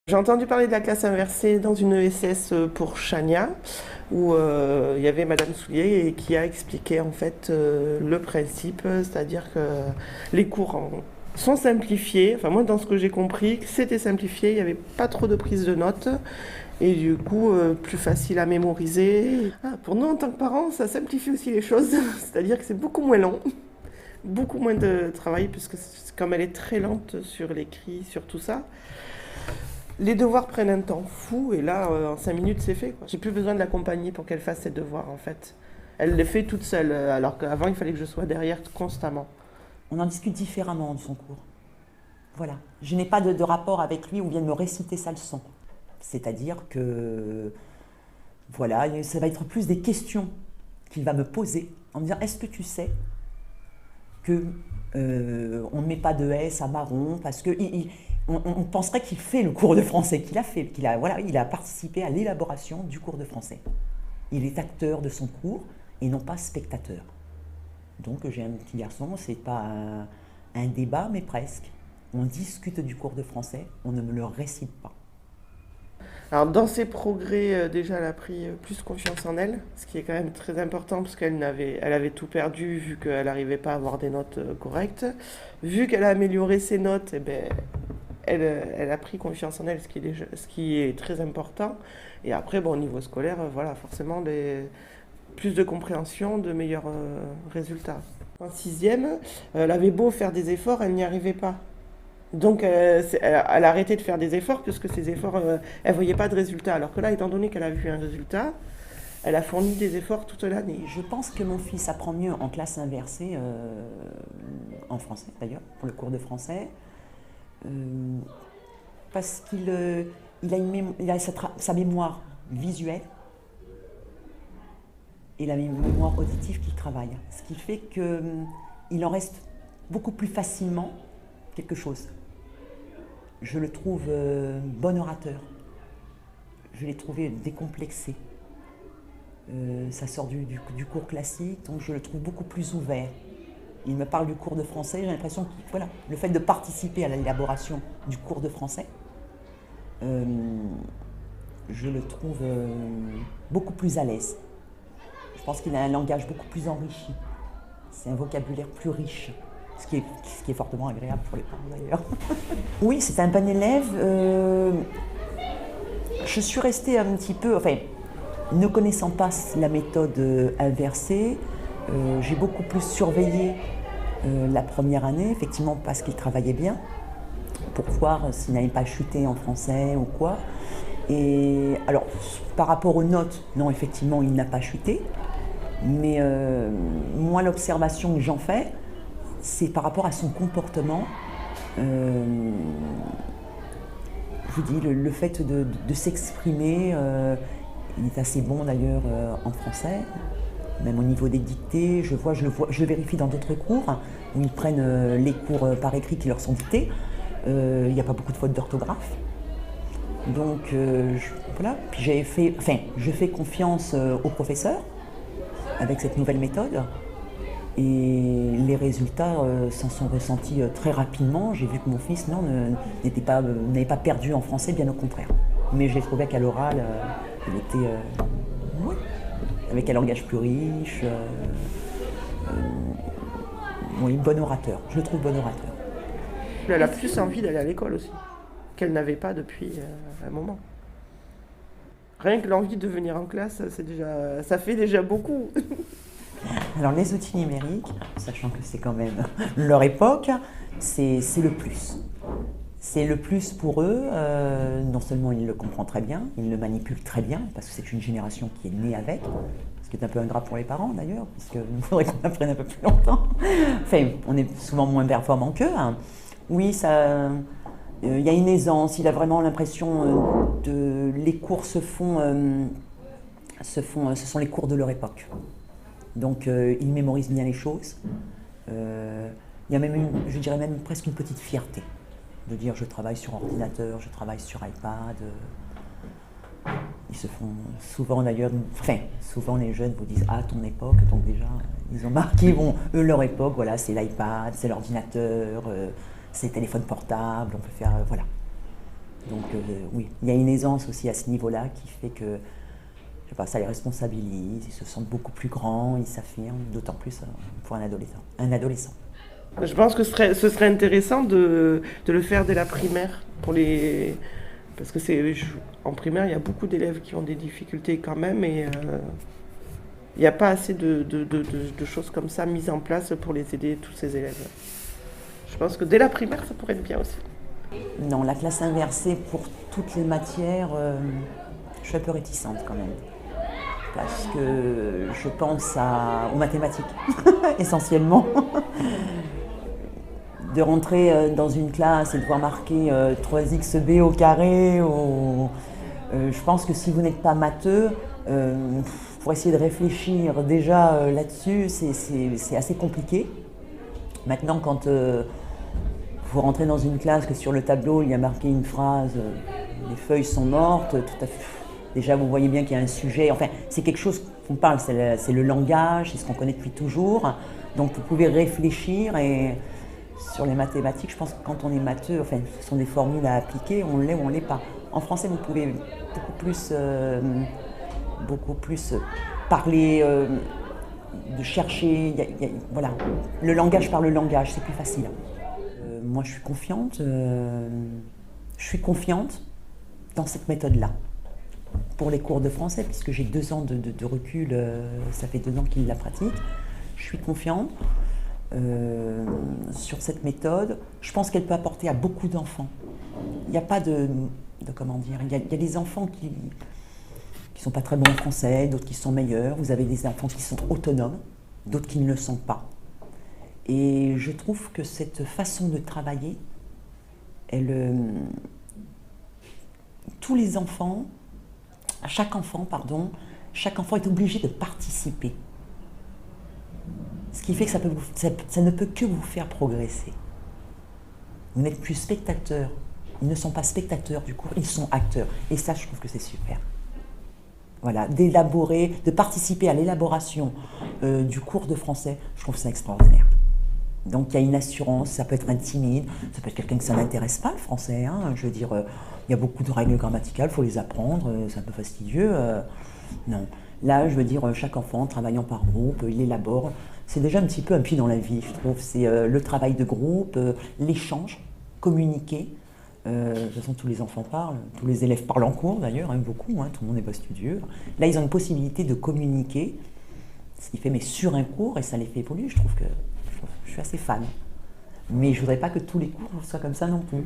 J'ai entendu parler de la classe inversée dans une ESS pour Chania, où il y avait Madame Soulier et qui a expliqué en fait le principe, c'est-à-dire que les cours sont simplifiés, enfin moi dans ce que j'ai compris, c'était simplifié, il n'y avait pas trop de prise de notes et du coup plus facile à mémoriser. Pour nous en tant que parents, ça simplifie aussi les choses, c'est-à-dire que c'est beaucoup moins long, beaucoup moins de travail puisque comme elle est très lente sur l'écrit, sur tout ça. Les devoirs prennent un temps fou et là, en 5 minutes, c'est fait, quoi. J'ai plus besoin de l'accompagner pour qu'elle fasse ses devoirs en fait. Elle les fait toute seule, alors qu'avant, il fallait que je sois derrière constamment. On en discute différemment de son cours. Voilà. Je n'ai pas de rapport avec lui où vient de me réciter sa leçon. C'est-à-dire que, voilà, ça va être plus des questions qu'il va me poser en me disant, est-ce que tu sais que on ne met pas de S à marron parce que on penserait qu'il fait le cours de français, voilà, il a participé à l'élaboration du cours de français. Il est acteur de son cours et non pas spectateur. Donc j'ai un petit garçon, c'est pas un débat, mais presque. On discute du cours de français, on ne me le récite pas. Alors dans ses progrès, déjà, elle a pris plus confiance en elle, ce qui est quand même très important parce elle avait tout perdu vu qu'elle n'arrivait pas à avoir des notes correctes. Vu qu'elle a amélioré ses notes, eh ben, elle a pris confiance en elle, ce qui est très important. Et après, bon, au niveau scolaire, voilà, forcément, plus de compréhension, de meilleurs résultats. En sixième, elle avait beau faire des efforts, elle n'y arrivait pas. Donc, elle a arrêté de faire des efforts puisque ces efforts, elle ne voyait pas de résultat. Alors que là, étant donné qu'elle a vu un résultat, elle a fourni des efforts toute l'année. Je pense que mon fils apprend mieux en classe inversée, en français d'ailleurs, pour le cours de français, parce il a sa mémoire visuelle et la mémoire auditive qui travaille. Ce qui fait qu'il en reste beaucoup plus facilement quelque chose. Je le trouve bon orateur. Je l'ai trouvé décomplexé. Ça sort du cours classique, donc je le trouve beaucoup plus ouvert. Il me parle du cours de français, j'ai l'impression que voilà, le fait de participer à l'élaboration du cours de français, je le trouve beaucoup plus à l'aise. Je pense qu'il a un langage beaucoup plus enrichi. C'est un vocabulaire plus riche, ce qui est fortement agréable pour les parents d'ailleurs. Oui, c'est un bon élève. Je suis restée un petit peu, enfin, ne connaissant pas la méthode inversée, j'ai beaucoup plus surveillé la première année, effectivement parce qu'il travaillait bien, pour voir s'il n'avait pas chuté en français ou quoi. Et alors, par rapport aux notes, non, effectivement, il n'a pas chuté. Mais moi, l'observation que j'en fais, c'est par rapport à son comportement. Je vous dis, le fait de s'exprimer, il est assez bon d'ailleurs en français, même au niveau des dictées. Je le vérifie dans d'autres cours, où ils prennent les cours par écrit qui leur sont dictés. Il n'y a pas beaucoup de fautes d'orthographe. Donc voilà, puis je fais confiance aux professeurs avec cette nouvelle méthode. Et les résultats s'en sont ressentis très rapidement. J'ai vu que mon fils n'avait pas perdu en français, bien au contraire. Mais j'ai trouvé qu'à l'oral, il était avec un langage plus riche. Oui, bon orateur. Je le trouve bon orateur. Elle a plus envie d'aller à l'école aussi, qu'elle n'avait pas depuis un moment. Rien que l'envie de venir en classe, ça fait déjà beaucoup. Alors les outils numériques, sachant que c'est quand même leur époque, c'est le plus. C'est le plus pour eux. Non seulement ils le comprennent très bien, ils le manipulent très bien, parce que c'est une génération qui est née avec, ce qui est un peu ingrat pour les parents d'ailleurs, puisqu'il faudrait qu'on apprenne un peu plus longtemps. Enfin, on est souvent moins performants qu'eux. Hein. Oui, il y a une aisance, il a vraiment l'impression que les cours ce sont les cours de leur époque. Donc ils mémorisent bien les choses. Il y a même, je dirais même presque une petite fierté de dire je travaille sur ordinateur, je travaille sur iPad. Ils se font souvent d'ailleurs, souvent les jeunes vous disent ton époque, donc déjà ils ont marqué, eux leur époque, voilà, c'est l'iPad, c'est l'ordinateur, c'est le téléphone portable, on peut faire, voilà. Donc oui, il y a une aisance aussi à ce niveau-là qui fait que, je sais pas, ça les responsabilise, ils se sentent beaucoup plus grands, ils s'affirment, d'autant plus pour un adolescent. Je pense que ce serait intéressant de le faire dès la primaire pour les. Parce que en primaire, il y a beaucoup d'élèves qui ont des difficultés quand même et il n'y a pas assez de choses comme ça mises en place pour les aider, tous ces élèves. Je pense que dès la primaire, ça pourrait être bien aussi. Non, la classe inversée pour toutes les matières, je suis un peu réticente quand même. Parce que je pense aux mathématiques, essentiellement. De rentrer dans une classe et de voir marquer 3xb au carré, je pense que si vous n'êtes pas matheux, pour essayer de réfléchir déjà là-dessus, c'est assez compliqué. Maintenant, quand vous rentrez dans une classe que sur le tableau, il y a marqué une phrase, les feuilles sont mortes, tout à fait. Déjà, vous voyez bien qu'il y a un sujet. Enfin, c'est quelque chose qu'on parle, c'est le langage, c'est ce qu'on connaît depuis toujours. Donc, vous pouvez réfléchir et sur les mathématiques, je pense que quand on est matheux, enfin, ce sont des formules à appliquer, on l'est ou on ne l'est pas. En français, vous pouvez beaucoup plus parler, de chercher, voilà, le langage par le langage, c'est plus facile. Moi, je suis confiante dans cette méthode-là pour les cours de français, puisque j'ai 2 ans de recul, ça fait 2 ans qu'il la pratique. Je suis confiante sur cette méthode. Je pense qu'elle peut apporter à beaucoup d'enfants. Il n'y a pas comment dire, il y a des enfants qui sont pas très bons en français, d'autres qui sont meilleurs. Vous avez des enfants qui sont autonomes, d'autres qui ne le sont pas. Et je trouve que cette façon de travailler, chaque enfant est obligé de participer. Ce qui fait que ça ne peut que vous faire progresser. Vous n'êtes plus spectateur. Ils ne sont pas spectateurs du cours, ils sont acteurs. Et ça, je trouve que c'est super. Voilà, de participer à l'élaboration du cours de français, je trouve ça extraordinaire. Donc il y a une assurance, ça peut être un timide, ça peut être quelqu'un que ça n'intéresse pas le français. Je veux dire, il y a beaucoup de règles grammaticales, il faut les apprendre, c'est un peu fastidieux. Non, là je veux dire, chaque enfant travaillant par groupe, il élabore. C'est déjà un petit peu un pied dans la vie, je trouve. C'est le travail de groupe, l'échange, communiquer. De toute façon, tous les enfants parlent, tous les élèves parlent en cours d'ailleurs, beaucoup, tout le monde n'est pas studieux. Là, ils ont une possibilité de communiquer, ce qui fait, mais sur un cours, et ça les fait évoluer. Je suis assez fan. Mais je ne voudrais pas que tous les cours soient comme ça non plus.